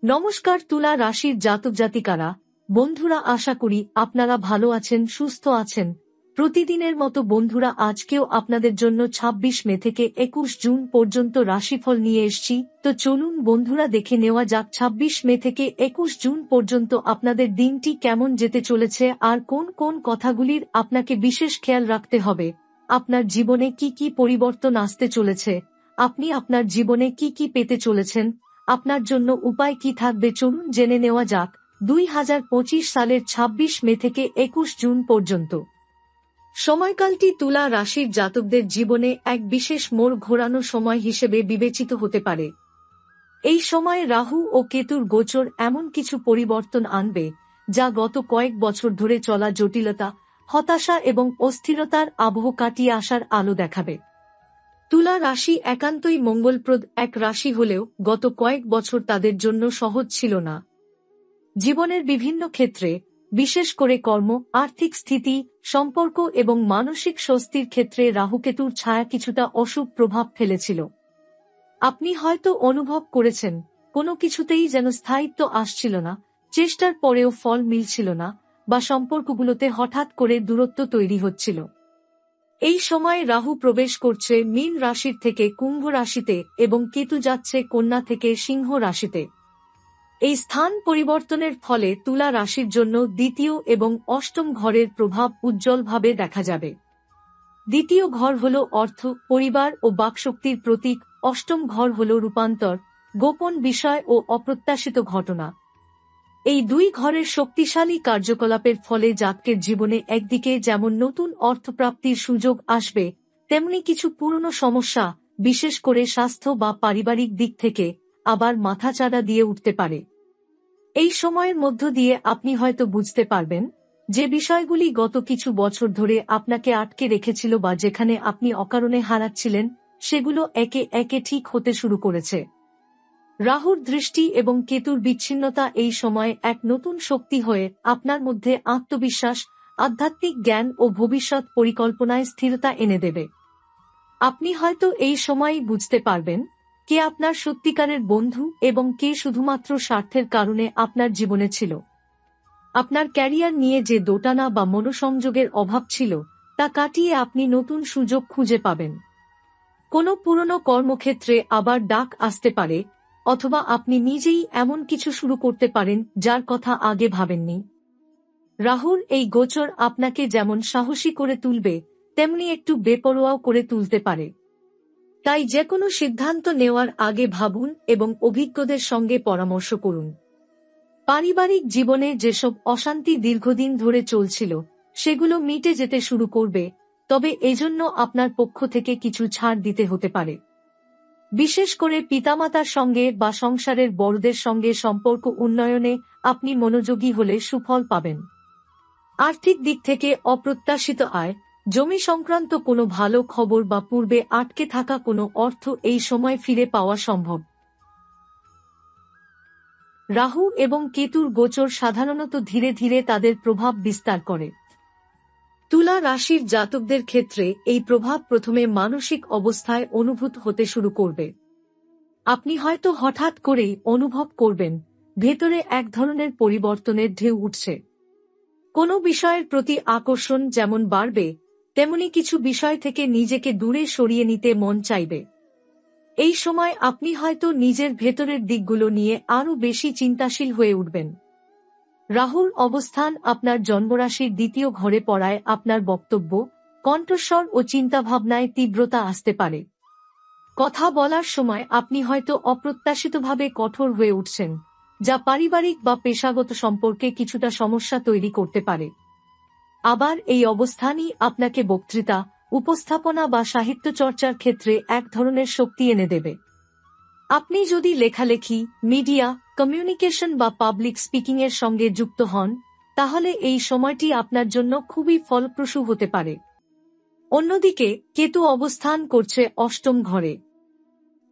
নমস্কার তুলা রাশির জাতক জাতিকারা, বন্ধুরা, আশা করি আপনারা ভালো আছেন, সুস্থ আছেন। প্রতিদিনের মতো বন্ধুরা, আজকেও আপনাদের জন্য ২৬ মে থেকে ২১ জুন পর্যন্ত রাশিফল নিয়ে এসেছি। তো চলুন বন্ধুরা, দেখে নেওয়া যাক ২৬ মে থেকে ২১ জুন পর্যন্ত আপনাদের দিনটি কেমন যেতে চলেছে আর কোন কোন কথাগুলির আপনাকে বিশেষ খেয়াল রাখতে হবে। আপনার জীবনে কি কি পরিবর্তন আসতে চলেছে, আপনি আপনার জীবনে কি কি পেতে চলেছেন, আপনার জন্য উপায় কি থাকবে, চলুন জেনে নেওয়া যাক ২০২৫ সালের ২৬ মে থেকে ২১ জুন পর্যন্ত। সময়কালটি তুলা রাশির জাতকদের জীবনে এক বিশেষ মোড় ঘোরানো সময় হিসেবে বিবেচিত হতে পারে। এই সময়ে রাহু ও কেতুর গোচর এমন কিছু পরিবর্তন আনবে যা গত কয়েক বছর ধরে চলা জটিলতা, হতাশা এবং অস্থিরতার আবহ কাটিয়ে আসার আলো দেখাবে। তুলা রাশি একান্তই মঙ্গলপ্রদ এক রাশি হলেও গত কয়েক বছর তাদের জন্য সহজ ছিল না। জীবনের বিভিন্ন ক্ষেত্রে, বিশেষ করে কর্ম, আর্থিক স্থিতি, সম্পর্ক এবং মানসিক স্বস্তির ক্ষেত্রে রাহুকেতুর ছায়া কিছুটা অশুভ প্রভাব ফেলেছিল। আপনি হয়তো অনুভব করেছেন কোনো কিছুতেই যেন স্থায়িত্ব আসছিল না, চেষ্টার পরেও ফল মিলছিল না, বা সম্পর্কগুলোতে হঠাৎ করে দূরত্ব তৈরি হচ্ছিল। এই সময় রাহু প্রবেশ করছে মীন রাশির থেকে কুম্ভ রাশিতে এবং কেতু যাচ্ছে কন্যা থেকে সিংহ রাশিতে। এই স্থান পরিবর্তনের ফলে তুলা রাশির জন্য দ্বিতীয় এবং অষ্টম ঘরের প্রভাব উজ্জ্বলভাবে দেখা যাবে। দ্বিতীয় ঘর হল অর্থ, পরিবার ও বাকশক্তির প্রতীক। অষ্টম ঘর হল রূপান্তর, গোপন বিষয় ও অপ্রত্যাশিত ঘটনা। এই দুই ঘরের শক্তিশালী কার্যকলাপের ফলে জাতকের জীবনে একদিকে যেমন নতুন অর্থপ্রাপ্তির সুযোগ আসবে, তেমনি কিছু পুরনো সমস্যা, বিশেষ করে স্বাস্থ্য বা পারিবারিক দিক থেকে, আবার মাথাচাড়া দিয়ে উঠতে পারে। এই সময়ের মধ্য দিয়ে আপনি হয়তো বুঝতে পারবেন যে বিষয়গুলি গত কিছু বছর ধরে আপনাকে আটকে রেখেছিল বা যেখানে আপনি অকারণে হারাচ্ছিলেন, সেগুলো একে একে ঠিক হতে শুরু করেছে। রাহুর দৃষ্টি এবং কেতুর বিচ্ছিন্নতা এই সময়ে এক নতুন শক্তি হয়ে আপনার মধ্যে আত্মবিশ্বাস, আধ্যাত্মিক জ্ঞান ও ভবিষ্যৎ পরিকল্পনায় স্থিরতা এনে দেবে। আপনি হয়তো এই সময়ই বুঝতে পারবেন কে আপনার সত্যিকারের বন্ধু এবং কে শুধুমাত্র স্বার্থের কারণে আপনার জীবনে ছিল। আপনার ক্যারিয়ার নিয়ে যে দোটানা বা মনোসংযোগের অভাব ছিল, তা কাটিয়ে আপনি নতুন সুযোগ খুঁজে পাবেন। কোনো পুরনো কর্মক্ষেত্রে আবার ডাক আসতে পারে, অথবা আপনি নিজেই এমন কিছু শুরু করতে পারেন যার কথা আগে ভাবেননি। রাহুর এই গোচর আপনাকে যেমন সাহসী করে তুলবে, তেমনি একটু বেপরোয়াও করে তুলতে পারে। তাই যেকোনো সিদ্ধান্ত নেওয়ার আগে ভাবুন এবং অভিজ্ঞদের সঙ্গে পরামর্শ করুন। পারিবারিক জীবনে যেসব অশান্তি দীর্ঘদিন ধরে চলছিল, সেগুলো মিটে যেতে শুরু করবে, তবে এজন্য আপনার পক্ষ থেকে কিছু ছাড় দিতে হতে পারে। বিশেষ করে পিতামাতার সঙ্গে বা সংসারের বড়দের সঙ্গে সম্পর্ক উন্নয়নে আপনি মনোযোগী হলে সুফল পাবেন। আর্থিক দিক থেকে অপ্রত্যাশিত আয়, জমি সংক্রান্ত কোনো ভালো খবর বা পূর্বে আটকে থাকা কোনো অর্থ এই সময় ফিরে পাওয়া সম্ভব। রাহু এবং কেতুর গোচর সাধারণত ধীরে ধীরে তাদের প্রভাব বিস্তার করে। তুলা রাশির জাতকদের ক্ষেত্রে এই প্রভাব প্রথমে মানসিক অবস্থায় অনুভূত হতে শুরু করবে। আপনি হয়তো হঠাৎ করেই অনুভব করবেন ভেতরে এক ধরনের পরিবর্তনের ঢেউ উঠছে। কোনো বিষয়ের প্রতি আকর্ষণ যেমন বাড়বে, তেমনি কিছু বিষয় থেকে নিজেকে দূরে সরিয়ে নিতে মন চাইবে। এই সময় আপনি হয়তো নিজের ভেতরের দিকগুলো নিয়ে আরও বেশি চিন্তাশীল হয়ে উঠবেন। রাহুর অবস্থান আপনার জন্মরাশির দ্বিতীয় ঘরে পড়ায় আপনার বক্তব্য, কণ্ঠস্বর ও চিন্তাভাবনায় তীব্রতা আসতে পারে। কথা বলার সময় আপনি হয়তো অপ্রত্যাশিতভাবে কঠোর হয়ে উঠছেন, যা পারিবারিক বা পেশাগত সম্পর্কে কিছুটা সমস্যা তৈরি করতে পারে। আবার এই অবস্থানই আপনাকে বক্তৃতা, উপস্থাপনা বা সাহিত্য চর্চার ক্ষেত্রে এক ধরনের শক্তি এনে দেবে। আপনি যদি লেখালেখি, মিডিয়া, কমিউনিকেশন বা পাবলিক স্পিকিংয়ের সঙ্গে যুক্ত হন, তাহলে এই সময়টি আপনার জন্য খুবই ফলপ্রসূ হতে পারে। অন্যদিকে কেতু অবস্থান করছে অষ্টম ঘরে।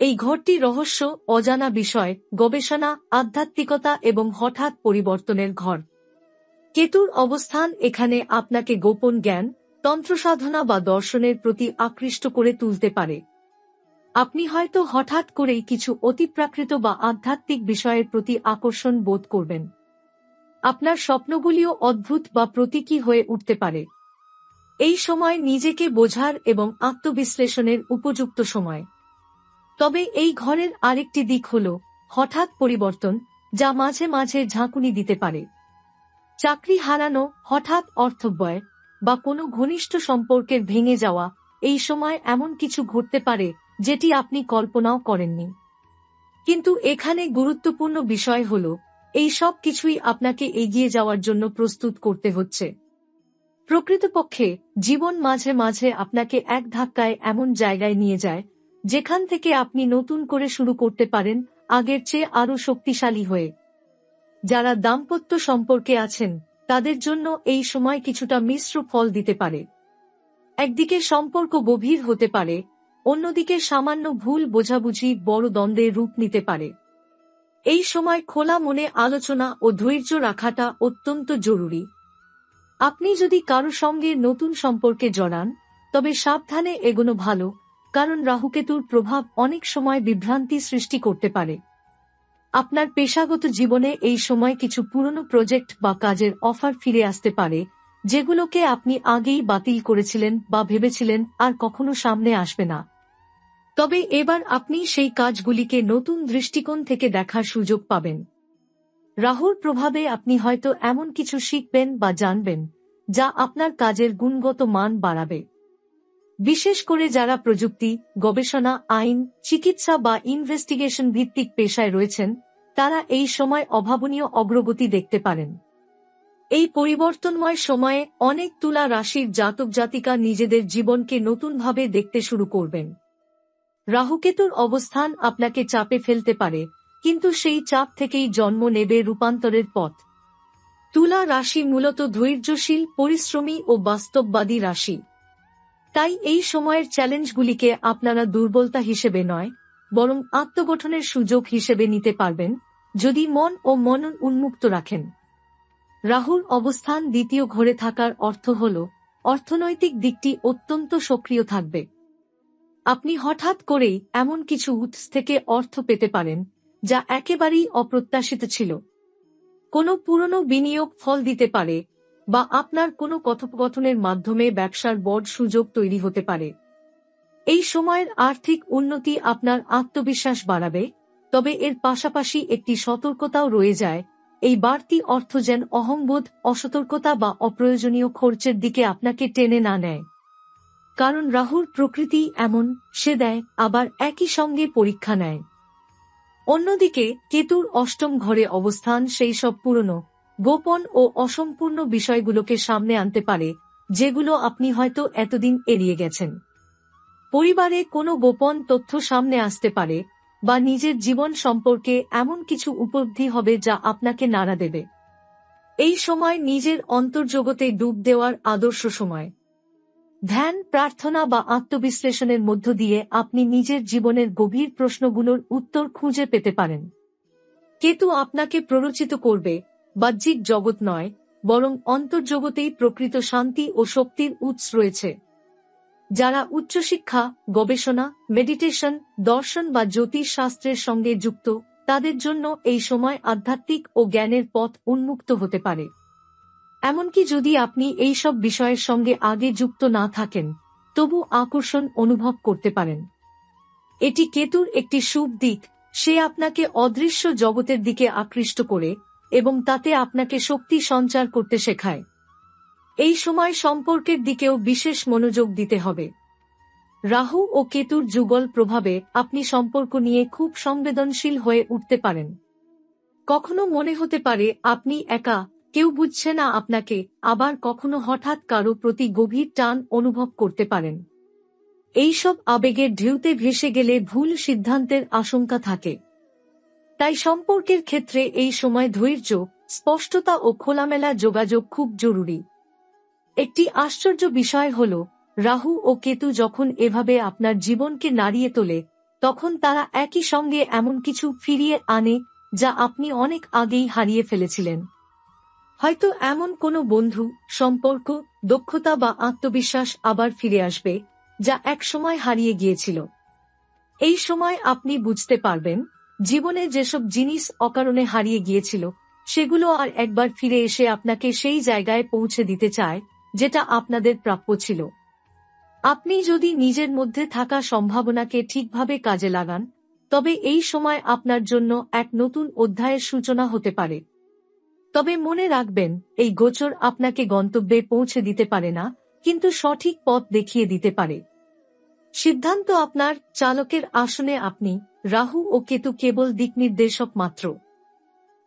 এই ঘরটি রহস্য, অজানা বিষয়, গবেষণা, আধ্যাত্মিকতা এবং হঠাৎ পরিবর্তনের ঘর। কেতুর অবস্থান এখানে আপনাকে গোপন জ্ঞান, তন্ত্রসাধনা বা দর্শনের প্রতি আকৃষ্ট করে তুলতে পারে। আপনি হয়তো হঠাৎ করেই কিছু অতিপ্রাকৃত বা আধ্যাত্মিক বিষয়ের প্রতি আকর্ষণ বোধ করবেন। আপনার স্বপ্নগুলিও অদ্ভুত বা প্রতীকী হয়ে উঠতে পারে। এই সময় নিজেকে বোঝার এবং আত্মবিশ্লেষণের উপযুক্ত সময়। তবে এই ঘরের আরেকটি দিক হল হঠাৎ পরিবর্তন, যা মাঝে মাঝে ঝাঁকুনি দিতে পারে। চাকরি হারানো, হঠাৎ অর্থব্যয় বা কোনো ঘনিষ্ঠ সম্পর্কের ভেঙে যাওয়া, এই সময় এমন কিছু ঘটতে পারে যেটি আপনি কল্পনাও করেননি। কিন্তু এখানে গুরুত্বপূর্ণ বিষয় হল এই সব কিছুই আপনাকে এগিয়ে যাওয়ার জন্য প্রস্তুত করতে হচ্ছে। প্রকৃতপক্ষে জীবন মাঝে মাঝে আপনাকে এক ধাক্কায় এমন জায়গায় নিয়ে যায় যেখান থেকে আপনি নতুন করে শুরু করতে পারেন, আগের চেয়ে আরও শক্তিশালী হয়ে। যারা দাম্পত্য সম্পর্কে আছেন তাদের জন্য এই সময় কিছুটা মিশ্র ফল দিতে পারে। একদিকে সম্পর্ক গভীর হতে পারে, অন্যদিকে সামান্য ভুল বোঝাবুঝি বড় দ্বন্দ্বের রূপ নিতে পারে। এই সময় খোলা মনে আলোচনা ও ধৈর্য রাখাটা অত্যন্ত জরুরি। আপনি যদি কারো সঙ্গে নতুন সম্পর্কে জড়ান, তবে সাবধানে এগোনো ভালো, কারণ রাহুকেতুর প্রভাব অনেক সময় বিভ্রান্তি সৃষ্টি করতে পারে। আপনার পেশাগত জীবনে এই সময় কিছু পুরনো প্রজেক্ট বা কাজের অফার ফিরে আসতে পারে, যেগুলোকে আপনি আগেই বাতিল করেছিলেন বা ভেবেছিলেন আর কখনো সামনে আসবে না। তবে এবার আপনি সেই কাজগুলিকে নতুন দৃষ্টিকোণ থেকে দেখার সুযোগ পাবেন। রাহুর প্রভাবে আপনি হয়তো এমন কিছু শিখবেন বা জানবেন যা আপনার কাজের গুণগত মান বাড়াবে। বিশেষ করে যারা প্রযুক্তি, গবেষণা, আইন, চিকিৎসা বা ইনভেস্টিগেশন ভিত্তিক পেশায় রয়েছেন, তারা এই সময় অভাবনীয় অগ্রগতি দেখতে পারেন। এই পরিবর্তনময় সময়ে অনেক তুলা রাশির জাতক জাতিকা নিজেদের জীবনকে নতুনভাবে দেখতে শুরু করবেন। রাহুকেতুর অবস্থান আপনাকে চাপে ফেলতে পারে, কিন্তু সেই চাপ থেকেই জন্ম নেবে রূপান্তরের পথ। তুলা রাশি মূলত ধৈর্যশীল, পরিশ্রমী ও বাস্তববাদী রাশি। তাই এই সময়ের চ্যালেঞ্জগুলিকে আপনারা দুর্বলতা হিসেবে নয়, বরং আত্মগঠনের সুযোগ হিসেবে নিতে পারবেন, যদি মন ও মনন উন্মুক্ত রাখেন। রাহুর অবস্থান দ্বিতীয় ঘরে থাকার অর্থ হল অর্থনৈতিক দিকটি অত্যন্ত সক্রিয় থাকবে। আপনি হঠাৎ করেই এমন কিছু উৎস থেকে অর্থ পেতে পারেন যা একেবারেই অপ্রত্যাশিত ছিল। কোনো পুরনো বিনিয়োগ ফল দিতে পারে, বা আপনার কোনো কথোপকথনের মাধ্যমে ব্যবসার বড় সুযোগ তৈরি হতে পারে। এই সময়ের আর্থিক উন্নতি আপনার আত্মবিশ্বাস বাড়াবে, তবে এর পাশাপাশি একটি সতর্কতাও রয়ে যায়, এই বাড়তি অর্থ যেন অহংবোধ, অসতর্কতা বা অপ্রয়োজনীয় খরচের দিকে আপনাকে টেনে না নেয়। কারণ রাহুর প্রকৃতি এমন, সে দেয় আবার একই সঙ্গে পরীক্ষা নেয়। অন্যদিকে কেতুর অষ্টম ঘরে অবস্থান সেই সব পুরনো, গোপন ও অসম্পূর্ণ বিষয়গুলোকে সামনে আনতে পারে, যেগুলো আপনি হয়তো এতদিন এড়িয়ে গেছেন। পরিবারে কোনো গোপন তথ্য সামনে আসতে পারে, বা নিজের জীবন সম্পর্কে এমন কিছু উপলব্ধি হবে যা আপনাকে নাড়া দেবে। এই সময় নিজের অন্তর্জগতে ডুব দেওয়ার আদর্শ সময়। ধ্যান, প্রার্থনা বা আত্মবিশ্লেষণের মধ্য দিয়ে আপনি নিজের জীবনের গভীর প্রশ্নগুলোর উত্তর খুঁজে পেতে পারেন। কেতু আপনাকে প্ররোচিত করবে, বাহ্যিক জগৎ নয়, বরং অন্তর্জগতেই প্রকৃত শান্তি ও শক্তির উৎস রয়েছে। যারা উচ্চশিক্ষা, গবেষণা, মেডিটেশন, দর্শন বা জ্যোতিষ শাস্ত্রের সঙ্গে যুক্ত, তাদের জন্য এই সময় আধ্যাত্মিক ও জ্ঞানের পথ উন্মুক্ত হতে পারে। এমনকি যদি আপনি এই সব বিষয়ের সঙ্গে আগে যুক্ত না থাকেন, তবু আকর্ষণ অনুভব করতে পারেন। এটি কেতুর একটি শুভ দিক, সে আপনাকে অদৃশ্য জগতের দিকে আকৃষ্ট করে এবং তাতে আপনাকে শক্তি সঞ্চার করতে শেখায়। এই সময় সম্পর্কের দিকেও বিশেষ মনোযোগ দিতে হবে। রাহু ও কেতুর যুগল প্রভাবে আপনি সম্পর্ক নিয়ে খুব সংবেদনশীল হয়ে উঠতে পারেন। কখনো মনে হতে পারে আপনি একা, কেউ বুঝছে না আপনাকে, আবার কখনো হঠাৎ কারো প্রতি গভীর টান অনুভব করতে পারেন। এইসব আবেগের ঢেউতে ভেসে গেলে ভুল সিদ্ধান্তের আশঙ্কা থাকে। তাই সম্পর্কের ক্ষেত্রে এই সময় ধৈর্য, স্পষ্টতা ও খোলামেলা যোগাযোগ খুব জরুরি। একটি আশ্চর্য বিষয় হল, রাহু ও কেতু যখন এভাবে আপনার জীবনকে নাড়িয়ে তোলে, তখন তারা একই সঙ্গে এমন কিছু ফিরিয়ে আনে যা আপনি অনেক আগেই হারিয়ে ফেলেছিলেন। হয়তো এমন কোনো বন্ধু, সম্পর্ক, দক্ষতা বা আত্মবিশ্বাস আবার ফিরে আসবে, যা একসময় হারিয়ে গিয়েছিল। এই সময় আপনি বুঝতে পারবেন জীবনে যেসব জিনিস অকারণে হারিয়ে গিয়েছিল সেগুলো আর একবার ফিরে এসে আপনাকে সেই জায়গায় পৌঁছে দিতে চায় যেটা আপনাদের প্রাপ্য ছিল। আপনি যদি নিজের মধ্যে থাকা সম্ভাবনাকে ঠিকভাবে কাজে লাগান, তবে এই সময় আপনার জন্য এক নতুন অধ্যায়ের সূচনা হতে পারে। তবে মনে রাখবেন, এই গোচর আপনাকে গন্তব্যে পৌঁছে দিতে পারে না, কিন্তু সঠিক পথ দেখিয়ে দিতে পারে। সিদ্ধান্ত আপনার, চালকের আসনে আপনি। রাহু ও কেতু কেবল দিকনির্দেশক মাত্র।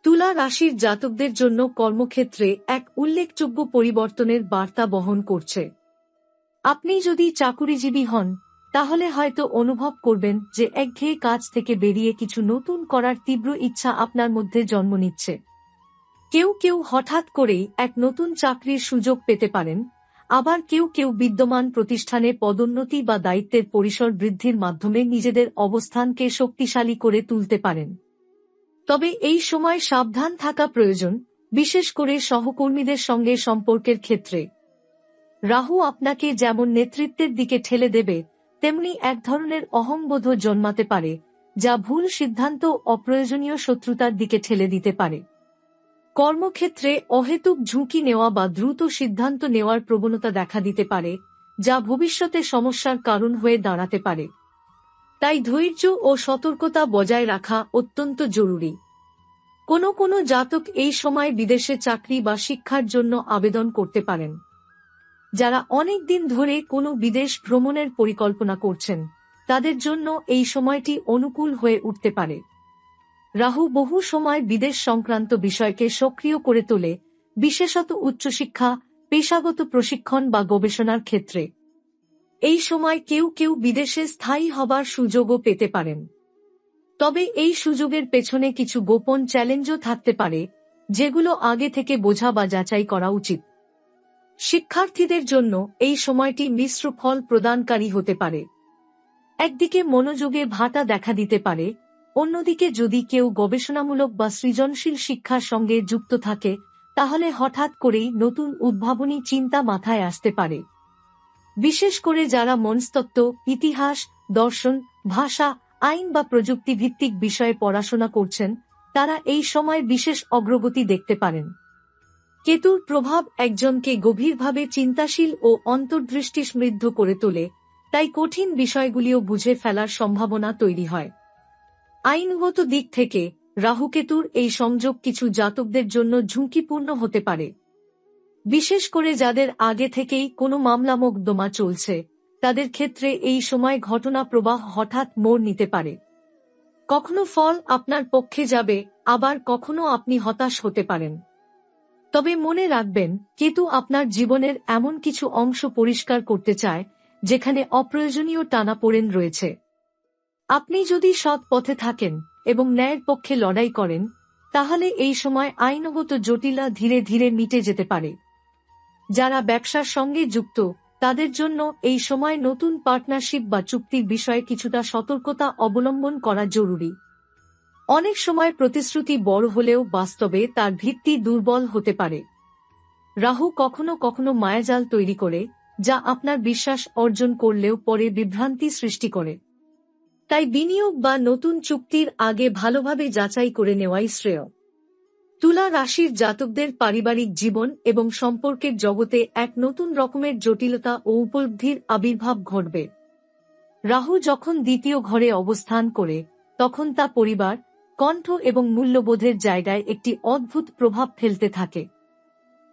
তুলা রাশির জাতকদের জন্য কর্মক্ষেত্রে এক উল্লেখযোগ্য পরিবর্তনের বার্তা বহন করছে। আপনি যদি চাকুরিজীবী হন, তাহলে হয়তো অনুভব করবেন যে একঘেয়ে কাজ থেকে বেরিয়ে কিছু নতুন করার তীব্র ইচ্ছা আপনার মধ্যে জন্ম নিচ্ছে। কেউ কেউ হঠাৎ করেই এক নতুন চাকরির সুযোগ পেতে পারেন, আবার কেউ কেউ বিদ্যমান প্রতিষ্ঠানে পদোন্নতি বা দায়িত্বের পরিসর বৃদ্ধির মাধ্যমে নিজেদের অবস্থানকে শক্তিশালী করে তুলতে পারেন। তবে এই সময় সাবধান থাকা প্রয়োজন, বিশেষ করে সহকর্মীদের সঙ্গে সম্পর্কের ক্ষেত্রে। রাহু আপনাকে যেমন নেতৃত্বের দিকে ঠেলে দেবে, তেমনি এক ধরনের অহংবোধও জন্মাতে পারে, যা ভুল সিদ্ধান্ত ও অপ্রয়োজনীয় শত্রুতার দিকে ঠেলে দিতে পারে। কর্মক্ষেত্রে অহেতুক ঝুঁকি নেওয়া বা দ্রুত সিদ্ধান্ত নেওয়ার প্রবণতা দেখা দিতে পারে, যা ভবিষ্যতে সমস্যার কারণ হয়ে দাঁড়াতে পারে। তাই ধৈর্য ও সতর্কতা বজায় রাখা অত্যন্ত জরুরি। কোনো কোনো জাতক এই সময় বিদেশে চাকরি বা শিক্ষার জন্য আবেদন করতে পারেন। যারা অনেক দিন ধরে কোনো বিদেশ ভ্রমণের পরিকল্পনা করছেন, তাদের জন্য এই সময়টি অনুকূল হয়ে উঠতে পারে। রাহু বহু সময় বিদেশ সংক্রান্ত বিষয়কে সক্রিয় করে তোলে, বিশেষত উচ্চশিক্ষা, পেশাগত প্রশিক্ষণ বা গবেষণার ক্ষেত্রে। এই সময় কেউ কেউ বিদেশে স্থায়ী হবার সুযোগও পেতে পারেন। তবে এই সুযোগের পেছনে কিছু গোপন চ্যালেঞ্জও থাকতে পারে, যেগুলো আগে থেকে বোঝা বা যাচাই করা উচিত। শিক্ষার্থীদের জন্য এই সময়টি মিশ্র ফল প্রদানকারী হতে পারে। একদিকে মনোযোগে ভাটা দেখা দিতে পারে, অন্যদিকে যদি কেউ গবেষণামূলক বা সৃজনশীল শিক্ষার সঙ্গে যুক্ত থাকে, তাহলে হঠাৎ করেই নতুন উদ্ভাবনী চিন্তা মাথায় আসতে পারে। বিশেষ করে যারা মনস্তত্ত্ব, ইতিহাস, দর্শন, ভাষা, আইন বা প্রযুক্তি ভিত্তিক বিষয়ে পড়াশোনা করছেন, তারা এই সময় বিশেষ অগ্রগতি দেখতে পারেন। কেতুর প্রভাব একজনকে গভীরভাবে চিন্তাশীল ও অন্তর্দৃষ্টি সমৃদ্ধ করে তোলে, তাই কঠিন বিষয়গুলিও বুঝে ফেলার সম্ভাবনা তৈরি হয়। আইনগত দিক থেকে রাহুকেতুর এই সংযোগ কিছু জাতকদের জন্য ঝুঁকিপূর্ণ হতে পারে। বিশেষ করে যাদের আগে থেকেই কোনো মামলা মোকদ্দমা চলছে, তাদের ক্ষেত্রে এই সময় ঘটনা প্রবাহ হঠাৎ মোড় নিতে পারে। কখনো ফল আপনার পক্ষে যাবে, আবার কখনো আপনি হতাশ হতে পারেন। তবে মনে রাখবেন, কেতু আপনার জীবনের এমন কিছু অংশ পরিষ্কার করতে চায় যেখানে অপ্রয়োজনীয় টানাপোড়েন রয়েছে। আপনি যদি সৎ পথে থাকেন এবং ন্যায়ের পক্ষে লড়াই করেন, তাহলে এই সময় আইনগত জটিলতা ধীরে ধীরে মিটে যেতে পারে। যারা ব্যবসার সঙ্গে যুক্ত, তাদের জন্য এই সময় নতুন পার্টনারশিপ বা চুক্তির বিষয়ে কিছুটা সতর্কতা অবলম্বন করা জরুরি। অনেক সময় প্রতিশ্রুতি বড় হলেও বাস্তবে তার ভিত্তি দুর্বল হতে পারে। রাহু কখনো কখনো মায়াজাল তৈরি করে, যা আপনার বিশ্বাস অর্জন করলেও পরে বিভ্রান্তি সৃষ্টি করে। তাই বিনিয়োগ বা নতুন চুক্তির আগে ভালোভাবে যাচাই করে নেওয়াই শ্রেয়। তুলা রাশির জাতকদের পারিবারিক জীবন এবং সম্পর্কের জগতে এক নতুন রকমের জটিলতা ও উপলব্ধির আবির্ভাব ঘটবে। রাহু যখন দ্বিতীয় ঘরে অবস্থান করে, তখন তা পরিবার, কণ্ঠ এবং মূল্যবোধের জায়গায় একটি অদ্ভুত প্রভাব ফেলতে থাকে।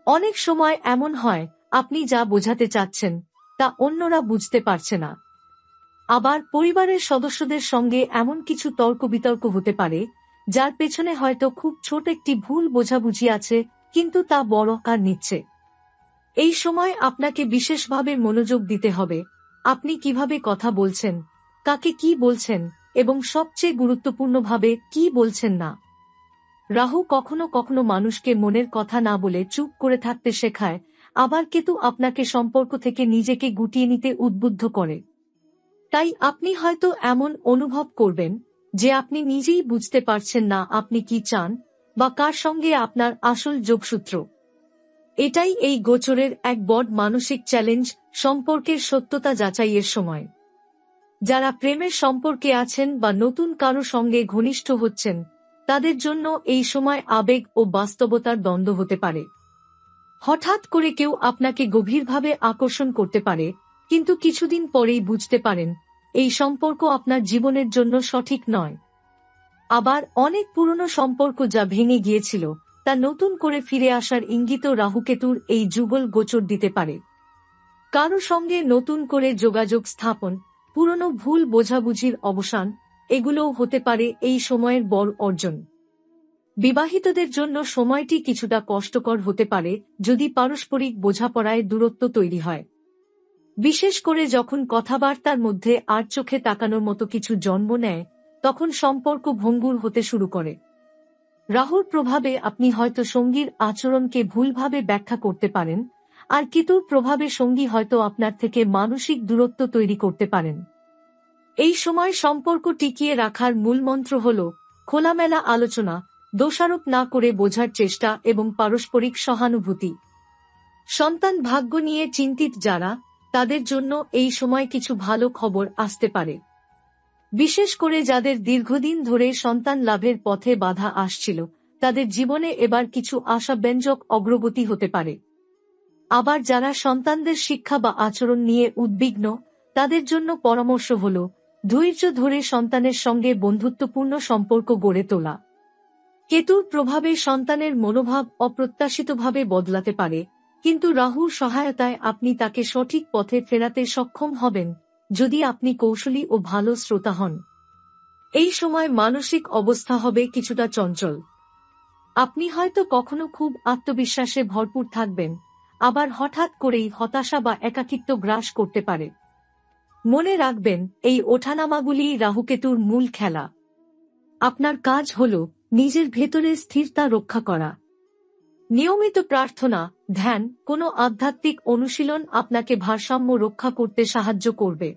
অনেক সময় এমন হয়, আপনি যা বোঝাতে চাচ্ছেন তা অন্যরা বুঝতে পারছে না। আবার পরিবারের সদস্যদের সঙ্গে এমন কিছু তর্ক বিতর্ক হতে পারে, যার পেছনে হয়তো খুব ছোট একটি ভুল বোঝাবুঝি আছে, কিন্তু তা বড় আকার নিচ্ছে। এই সময় আপনাকে বিশেষভাবে মনোযোগ দিতে হবে, আপনি কিভাবে কথা বলছেন, কাকে কি বলছেন এবং সবচেয়ে গুরুত্বপূর্ণভাবে কি বলছেন না। রাহু কখনো কখনো মানুষকে মনের কথা না বলে চুপ করে থাকতে শেখায়, আবার কেতু আপনাকে সম্পর্ক থেকে নিজেকে গুটিয়ে নিতে উদ্বুদ্ধ করে। তাই আপনি হয়তো এমন অনুভব করবেন যে আপনি নিজেই বুঝতে পারছেন না আপনি কি চান বা কার সঙ্গে আপনার আসল যোগসূত্র। এটাই এই গোচরের এক বড় মানসিক চ্যালেঞ্জ, সম্পর্কের সত্যতা যাচাইয়ের সময়। যারা প্রেমের সম্পর্কে আছেন বা নতুন কারো সঙ্গে ঘনিষ্ঠ হচ্ছেন তাদের জন্য এই সময় আবেগ ও বাস্তবতার দ্বন্দ্ব হতে পারে। হঠাৎ করে কেউ আপনাকে গভীরভাবে আকর্ষণ করতে পারে, কিন্তু কিছুদিন পরেই বুঝতে পারেন এই সম্পর্ক আপনার জীবনের জন্য সঠিক নয়। আবার অনেক পুরনো সম্পর্ক যা ভেঙে গিয়েছিল তা নতুন করে ফিরে আসার ইঙ্গিত রাহুকেতুর এই যুগল গোচর দিতে পারে। কারো সঙ্গে নতুন করে যোগাযোগ স্থাপন, পুরনো ভুল বোঝাবুঝির অবসান, এগুলোও হতে পারে এই সময়ের বড় অর্জন। বিবাহিতদের জন্য সময়টি কিছুটা কষ্টকর হতে পারে যদি পারস্পরিক বোঝাপড়ায় দূরত্ব তৈরি হয়, বিশেষ করে যখন কথাবার্তার মধ্যে আর চোখে তাকানোর মতো কিছু জন্ম নেয়, তখন সম্পর্ক ভঙ্গুর হতে শুরু করে। রাহুর প্রভাবে আপনি হয়তো সঙ্গীর আচরণকে ভুলভাবে ব্যাখ্যা করতে পারেন, আর কেতুর প্রভাবে সঙ্গী হয়তো আপনার থেকে মানসিক দূরত্ব তৈরি করতে পারেন। এই সময় সম্পর্ক টিকিয়ে রাখার মূলমন্ত্র হল খোলামেলা আলোচনা, দোষারোপ না করে বোঝার চেষ্টা এবং পারস্পরিক সহানুভূতি। সন্তান ভাগ্য নিয়ে চিন্তিত যারা, তাদের জন্য এই সময় কিছু ভালো খবর আসতে পারে। বিশেষ করে যাদের দীর্ঘদিন ধরে সন্তান লাভের পথে বাধা আসছিল, তাদের জীবনে এবার কিছু আশাব্যঞ্জক অগ্রগতি হতে পারে। আবার যারা সন্তানদের শিক্ষা বা আচরণ নিয়ে উদ্বিগ্ন, তাদের জন্য পরামর্শ হল ধৈর্য ধরে সন্তানের সঙ্গে বন্ধুত্বপূর্ণ সম্পর্ক গড়ে তোলা। কেতুর প্রভাবে সন্তানের মনোভাব অপ্রত্যাশিতভাবে বদলাতে পারে, কিন্তু রাহুর সহায়তায় আপনি তাকে সঠিক পথে ফেরাতে সক্ষম হবেন যদি আপনি কৌশলী ও ভালো শ্রোতা হন। এই সময় মানসিক অবস্থা হবে কিছুটা চঞ্চল। আপনি হয়তো কখনো খুব আত্মবিশ্বাসে ভরপুর থাকবেন, আবার হঠাৎ করেই হতাশা বা একাকিত্ব গ্রাস করতে পারে। মনে রাখবেন, এই ওঠানামাগুলিই রাহুকেতুর মূল খেলা। আপনার কাজ হল নিজের ভেতরে স্থিরতা রক্ষা করা। নিয়মিত প্রার্থনা, ধ্যান, কোনো আধ্যাত্মিক অনুশীলন আপনাকে ভারসাম্য রক্ষা করতে সাহায্য করবে।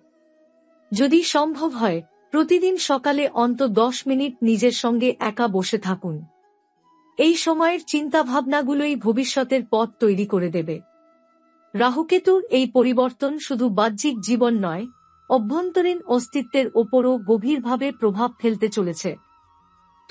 যদি সম্ভব হয়, প্রতিদিন সকালে অন্তত 10 মিনিট নিজের সঙ্গে একা বসে থাকুন। এই সময়ের চিন্তাভাবনাগুলোই ভবিষ্যতের পথ তৈরি করে দেবে। রাহুকেতুর এই পরিবর্তন শুধু বাহ্যিক জীবন নয়, অভ্যন্তরীণ অস্তিত্বের ওপরও গভীরভাবে প্রভাব ফেলতে চলেছে।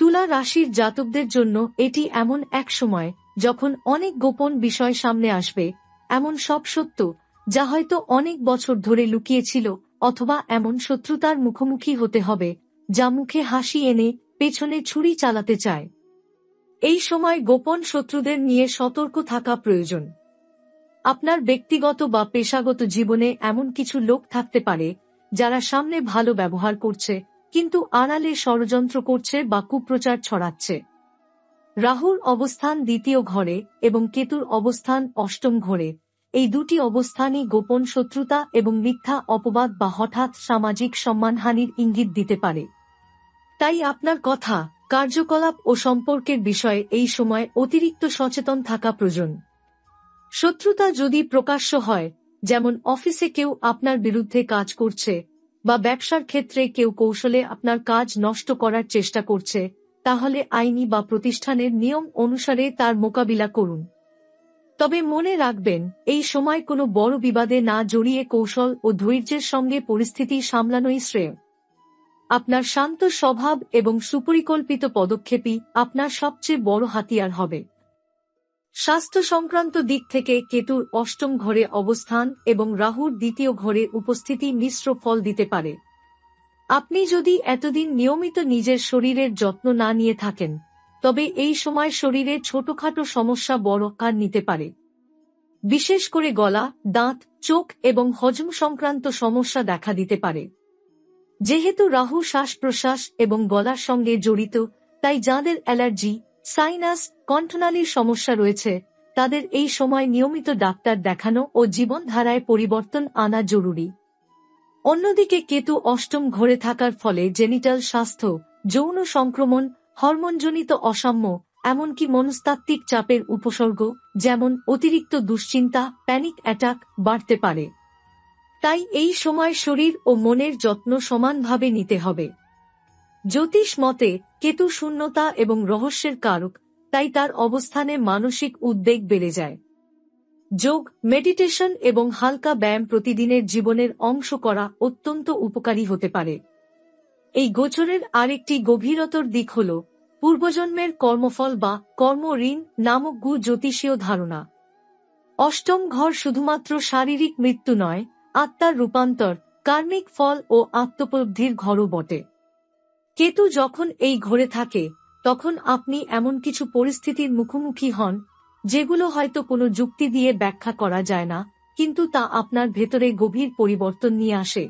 তুলা রাশির জাতকদের জন্য এটি এমন এক সময় যখন অনেক গোপন বিষয় সামনে আসবে, এমন সব সত্য যা হয়তো অনেক বছর ধরে লুকিয়েছিল, অথবা এমন শত্রুতার মুখোমুখি হতে হবে যা মুখে হাসি এনে পেছনে ছুরি চালাতে চায়। এই সময় গোপন শত্রুদের নিয়ে সতর্ক থাকা প্রয়োজন। আপনার ব্যক্তিগত বা পেশাগত জীবনে এমন কিছু লোক থাকতে পারে যারা সামনে ভালো ব্যবহার করছে, কিন্তু আড়ালে ষড়যন্ত্র করছে বা কুপ্রচার ছড়াচ্ছে। রাহুর অবস্থান দ্বিতীয় ঘরে এবং কেতুর অবস্থান অষ্টম ঘরে, এই দুটি অবস্থানই গোপন শত্রুতা এবং মিথ্যা অপবাদ বা হঠাৎ সামাজিক সম্মানহানির ইঙ্গিত দিতে পারে। তাই আপনার কথা, কার্যকলাপ ও সম্পর্কের বিষয়ে এই সময় অতিরিক্ত সচেতন থাকা প্রয়োজন। শত্রুতা যদি প্রকাশ্য হয়, যেমন অফিসে কেউ আপনার বিরুদ্ধে কাজ করছে বা ব্যবসার ক্ষেত্রে কেউ কৌশলে আপনার কাজ নষ্ট করার চেষ্টা করছে, তাহলে আইনি বা প্রতিষ্ঠানের নিয়ম অনুসারে তার মোকাবিলা করুন। তবে মনে রাখবেন, এই সময় কোনো বড় বিবাদে না জড়িয়ে কৌশল ও ধৈর্যের সঙ্গে পরিস্থিতি সামলানোই শ্রেয়। আপনার শান্ত স্বভাব এবং সুপরিকল্পিত পদক্ষেপই আপনার সবচেয়ে বড় হাতিয়ার হবে। স্বাস্থ্য সংক্রান্ত দিক থেকে কেতুর অষ্টম ঘরে অবস্থান এবং রাহুর দ্বিতীয় ঘরে উপস্থিতি মিশ্র ফল দিতে পারে। আপনি যদি এতদিন নিয়মিত নিজের শরীরের যত্ন না নিয়ে থাকেন, তবে এই সময় শরীরে ছোটখাটো সমস্যা বড় আকার নিতে পারে। বিশেষ করে গলা, দাঁত, চোখ এবং হজম সংক্রান্ত সমস্যা দেখা দিতে পারে। যেহেতু রাহু শ্বাস প্রশ্বাস এবং গলার সঙ্গে জড়িত, তাই যাদের অ্যালার্জি, সাইনাস, কণ্ঠনালীর সমস্যা রয়েছে, তাদের এই সময় নিয়মিত ডাক্তার দেখানো ও জীবনধারায় পরিবর্তন আনা জরুরি। অন্যদিকে কেতু অষ্টম ঘরে থাকার ফলে জেনিটাল স্বাস্থ্য, যৌন সংক্রমণ, হরমোনজনিত অসাম্য, এমনকি মনস্তাত্ত্বিক চাপের উপসর্গ যেমন অতিরিক্ত দুশ্চিন্তা, প্যানিক অ্যাটাক বাড়তে পারে। তাই এই সময় শরীর ও মনের যত্ন সমানভাবে নিতে হবে। জ্যোতিষ মতে কেতু শূন্যতা এবং রহস্যের কারক, তাই তার অবস্থানে মানসিক উদ্বেগ বেড়ে যায়। যোগ, মেডিটেশন এবং হালকা ব্যায়াম প্রতিদিনের জীবনের অংশ করা অত্যন্ত উপকারী হতে পারে। এই গোচরের আরেকটি গভীরতর দিক হল পূর্বজন্মের কর্মফল বা কর্ম-ঋণ নামক জ্যোতিষীয় ধারণা। অষ্টম ঘর শুধুমাত্র শারীরিক মৃত্যু নয়, আত্মার রূপান্তর, কার্মিক ফল ও আত্মোপলব্ধির ঘরও বটে। কেতু যখন এই ঘরে থাকে তখন আপনি এমন কিছু পরিস্থিতির মুখোমুখি হন যেগুলো হয়তো কোনো যুক্তি দিয়ে ব্যাখ্যা করা যায় না, কিন্তু তা আপনার ভেতরে গভীর পরিবর্তন নিয়ে আসে।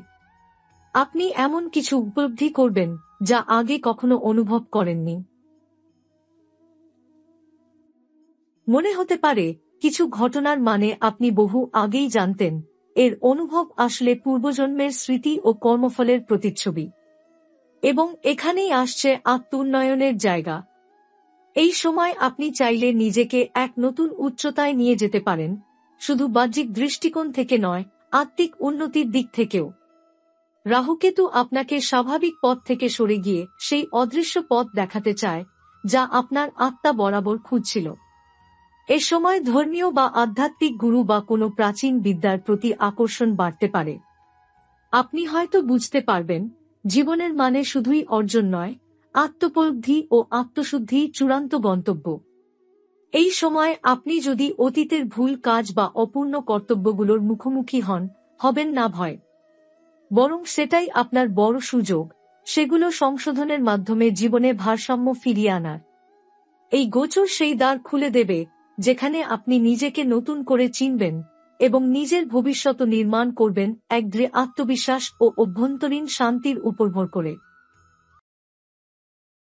আপনি এমন কিছু উপলব্ধি করবেন যা আগে কখনো অনুভব করেননি। মনে হতে পারে কিছু ঘটনার মানে আপনি বহু আগেই জানতেন, এর অনুভব আসলে পূর্বজন্মের স্মৃতি ও কর্মফলের প্রতিচ্ছবি। এবং এখানেই আসছে আত্ম-উন্নয়নের জায়গা। এই সময় আপনি চাইলে নিজেকে এক নতুন উচ্চতায় নিয়ে যেতে পারেন, শুধু বাহ্যিক দৃষ্টিকোণ থেকে নয়, আত্মিক উন্নতির দিক থেকেও। রাহুকেতু আপনাকে স্বাভাবিক পথ থেকে সরে গিয়ে সেই অদৃশ্য পথ দেখাতে চায় যা আপনার আত্মা বরাবর খুঁজছিল। এ সময় ধর্মীয় বা আধ্যাত্মিক গুরু বা কোনো প্রাচীন বিদ্যার প্রতি আকর্ষণ বাড়তে পারে। আপনি হয়তো বুঝতে পারবেন জীবনের মানে শুধুই অর্জন নয়, আত্মোপলব্ধি ও আত্মশুদ্ধি চূড়ান্ত গন্তব্য। এই সময় আপনি যদি অতীতের ভুল কাজ বা অপূর্ণ কর্তব্যগুলোর মুখোমুখি হবেন না ভয়, বরং সেটাই আপনার বড় সুযোগ, সেগুলো সংশোধনের মাধ্যমে জীবনে ভারসাম্য ফিরিয়ে আনার। এই গোচর সেই দ্বার খুলে দেবে যেখানে আপনি নিজেকে নতুন করে চিনবেন এবং নিজের ভবিষ্যৎ নির্মাণ করবেন এক দৃঢ় আত্মবিশ্বাস ও অভ্যন্তরীণ শান্তির উপর ভর করে।